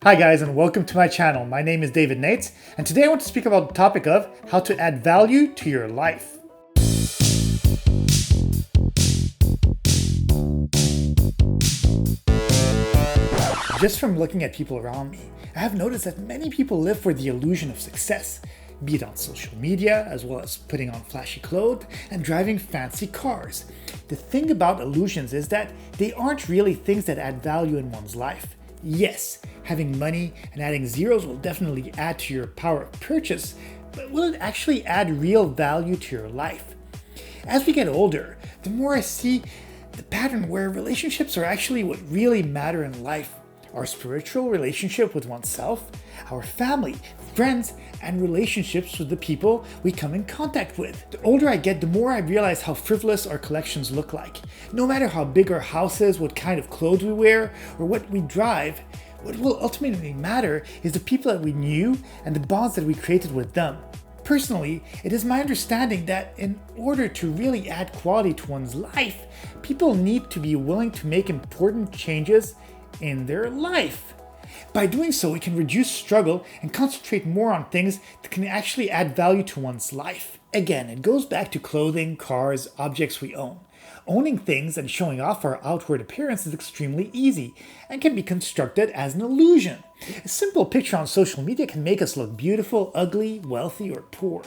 Hi guys, and welcome to my channel. My name is David Nates, and today I want to speak about the topic of how to add value to your life. Just from looking at people around me, I have noticed that many people live for the illusion of success, be it on social media, as well as putting on flashy clothes and driving fancy cars. The thing about illusions is that they aren't really things that add value in one's life. Yes, having money and adding zeros will definitely add to your power of purchase, but will it actually add real value to your life? As we get older, the more I see the pattern where relationships are actually what really matter in life. Our spiritual relationship with oneself, our family, friends, and relationships with the people we come in contact with. The older I get, the more I realize how frivolous our collections look like. No matter how big our house is, what kind of clothes we wear, or what we drive, what will ultimately matter is the people that we knew and the bonds that we created with them. Personally, it is my understanding that in order to really add quality to one's life, people need to be willing to make important changes in their life. By doing so, we can reduce struggle and concentrate more on things that can actually add value to one's life. Again, it goes back to clothing, cars, objects we own. Owning things and showing off our outward appearance is extremely easy and can be constructed as an illusion. A simple picture on social media can make us look beautiful, ugly, wealthy, or poor.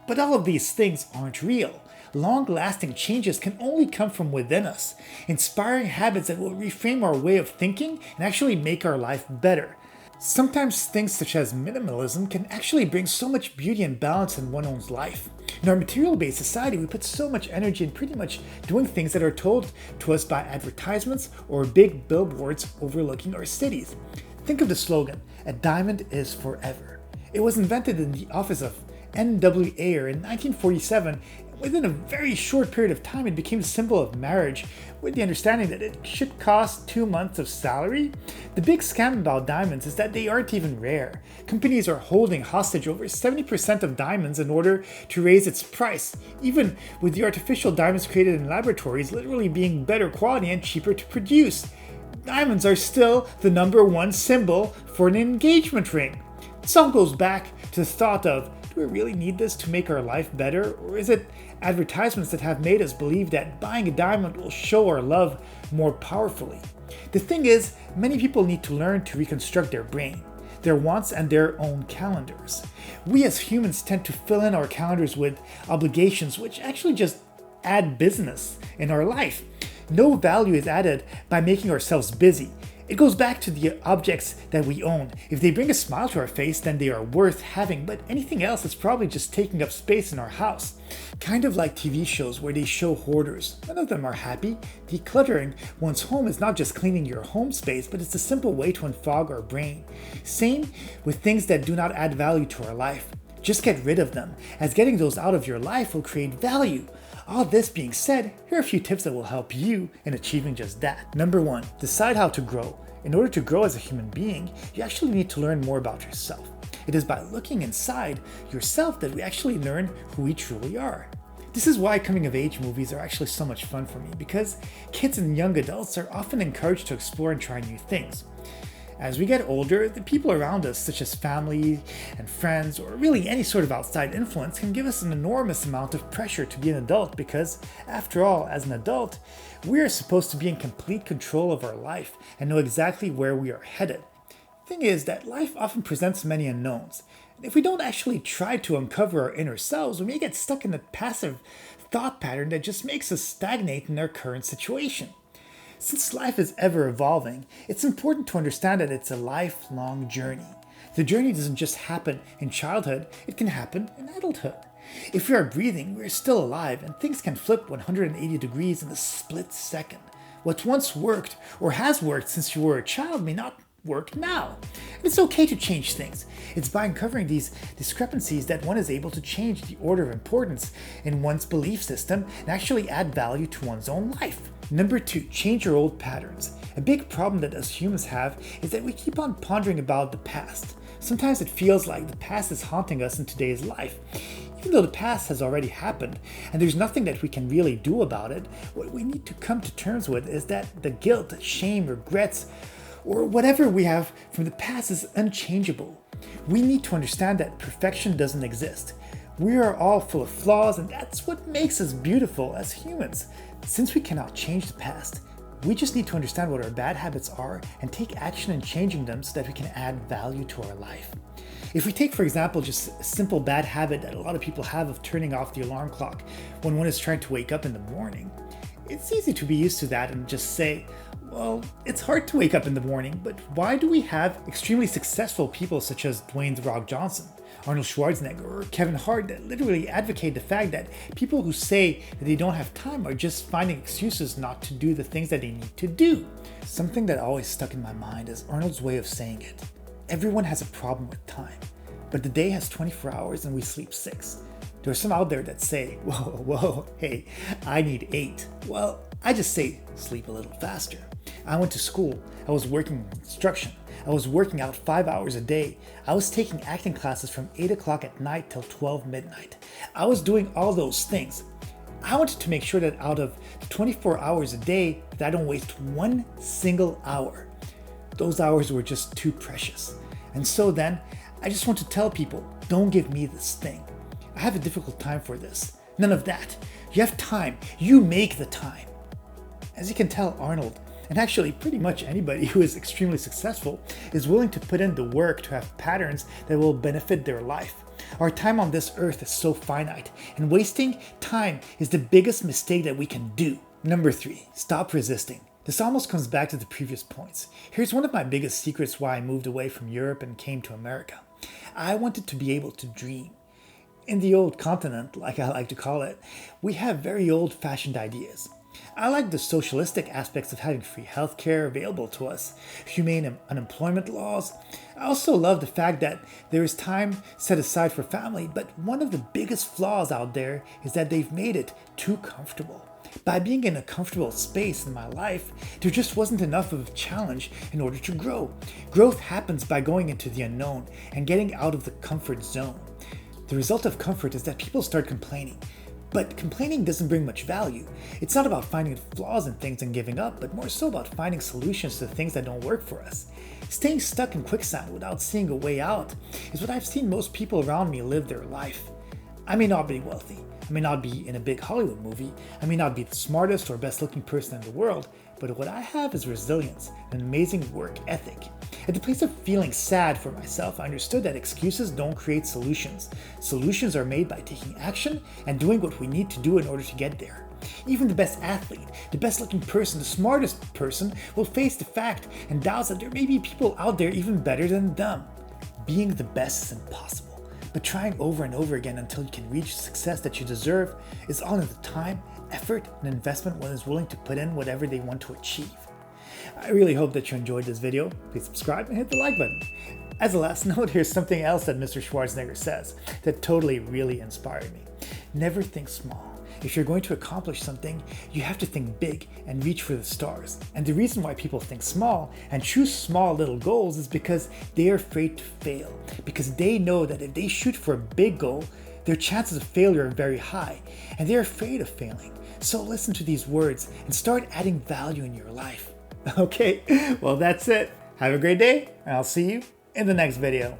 But all of these things aren't real. Long-lasting changes can only come from within us, inspiring habits that will reframe our way of thinking and actually make our life better. Sometimes things such as minimalism can actually bring so much beauty and balance in one's life. In our material-based society, we put so much energy in pretty much doing things that are told to us by advertisements or big billboards overlooking our cities. Think of the slogan, "A diamond is forever." It was invented in the office of N.W. Ayer in 1947. Within a very short period of time, it became a symbol of marriage, with the understanding that it should cost 2 months of salary. The big scam about diamonds is that they aren't even rare. Companies are holding hostage over 70% of diamonds in order to raise its price, even with the artificial diamonds created in laboratories literally being better quality and cheaper to produce. Diamonds are still the #1 symbol for an engagement ring. This all goes back to the thought of, do we really need this to make our life better? Or is it advertisements that have made us believe that buying a diamond will show our love more powerfully? The thing is, many people need to learn to reconstruct their brain, their wants, and their own calendars. We as humans tend to fill in our calendars with obligations which actually just add business in our life. No value is added by making ourselves busy. It goes back to the objects that we own. If they bring a smile to our face, then they are worth having, but anything else is probably just taking up space in our house. Kind of like TV shows where they show hoarders. None of them are happy. Decluttering one's home is not just cleaning your home space, but it's a simple way to unfog our brain. Same with things that do not add value to our life. Just get rid of them, as getting those out of your life will create value. All this being said, here are a few tips that will help you in achieving just that. Number 1, decide how to grow. In order to grow as a human being, you actually need to learn more about yourself. It is by looking inside yourself that we actually learn who we truly are. This is why coming of age movies are actually so much fun for me, because kids and young adults are often encouraged to explore and try new things. As we get older, the people around us, such as family and friends, or really any sort of outside influence, can give us an enormous amount of pressure to be an adult because, after all, as an adult, we are supposed to be in complete control of our life and know exactly where we are headed. The thing is that life often presents many unknowns. And if we don't actually try to uncover our inner selves, we may get stuck in a passive thought pattern that just makes us stagnate in our current situation. Since life is ever evolving, it's important to understand that it's a lifelong journey. The journey doesn't just happen in childhood, it can happen in adulthood. If we are breathing, we are still alive, and things can flip 180 degrees in a split second. What once worked or has worked since you were a child may not work now. And it's okay to change things. It's by uncovering these discrepancies that one is able to change the order of importance in one's belief system and actually add value to one's own life. Number 2, change your old patterns. A big problem that us humans have is that we keep on pondering about the past. Sometimes it feels like the past is haunting us in today's life. Even though the past has already happened and there's nothing that we can really do about it, what we need to come to terms with is that the guilt, shame, regrets or whatever we have from the past is unchangeable. We need to understand that perfection doesn't exist. We are all full of flaws, and that's what makes us beautiful as humans. Since we cannot change the past, we just need to understand what our bad habits are and take action in changing them so that we can add value to our life. If we take, for example, just a simple bad habit that a lot of people have of turning off the alarm clock when one is trying to wake up in the morning, it's easy to be used to that and just say, well, it's hard to wake up in the morning, but why do we have extremely successful people such as Dwayne "The Rock" Johnson, Arnold Schwarzenegger, or Kevin Hart that literally advocate the fact that people who say that they don't have time are just finding excuses not to do the things that they need to do? Something that always stuck in my mind is Arnold's way of saying it. Everyone has a problem with time, but the day has 24 hours and we sleep 6. There are some out there that say, whoa, hey, I need 8. Well, I just say sleep a little faster. I went to school, I was working in construction, I was working out 5 hours a day, I was taking acting classes from 8 o'clock at night till 12 midnight. I was doing all those things. I wanted to make sure that out of the 24 hours a day, that I don't waste one single hour. Those hours were just too precious. And so then, I just want to tell people, don't give me this thing. I have a difficult time for this. None of that. You have time. You make the time. As you can tell, Arnold, and actually pretty much anybody who is extremely successful, is willing to put in the work to have patterns that will benefit their life. Our time on this earth is so finite, and wasting time is the biggest mistake that we can do. Number 3, stop resisting. This almost comes back to the previous points. Here's one of my biggest secrets why I moved away from Europe and came to America. I wanted to be able to dream. In the old continent, like I like to call it, we have very old-fashioned ideas. I like the socialistic aspects of having free healthcare available to us, humane unemployment laws. I also love the fact that there is time set aside for family, but one of the biggest flaws out there is that they've made it too comfortable. By being in a comfortable space in my life, there just wasn't enough of a challenge in order to grow. Growth happens by going into the unknown and getting out of the comfort zone. The result of comfort is that people start complaining. But complaining doesn't bring much value. It's not about finding flaws in things and giving up, but more so about finding solutions to things that don't work for us. Staying stuck in quicksand without seeing a way out is what I've seen most people around me live their life. I may not be wealthy, I may not be in a big Hollywood movie, I may not be the smartest or best looking person in the world, but what I have is resilience, an amazing work ethic. At the place of feeling sad for myself, I understood that excuses don't create solutions. Solutions are made by taking action and doing what we need to do in order to get there. Even the best athlete, the best looking person, the smartest person will face the fact and doubts that there may be people out there even better than them. Being the best is impossible, but trying over and over again until you can reach the success that you deserve is all in the time, effort, and investment one is willing to put in whatever they want to achieve. I really hope that you enjoyed this video. Please subscribe and hit the like button. As a last note, here's something else that Mr. Schwarzenegger says that totally really inspired me. Never think small. If you're going to accomplish something, you have to think big and reach for the stars. And the reason why people think small and choose small little goals is because they are afraid to fail. Because they know that if they shoot for a big goal, their chances of failure are very high, and they're afraid of failing. So listen to these words and start adding value in your life. Okay, well that's it. Have a great day, and I'll see you in the next video.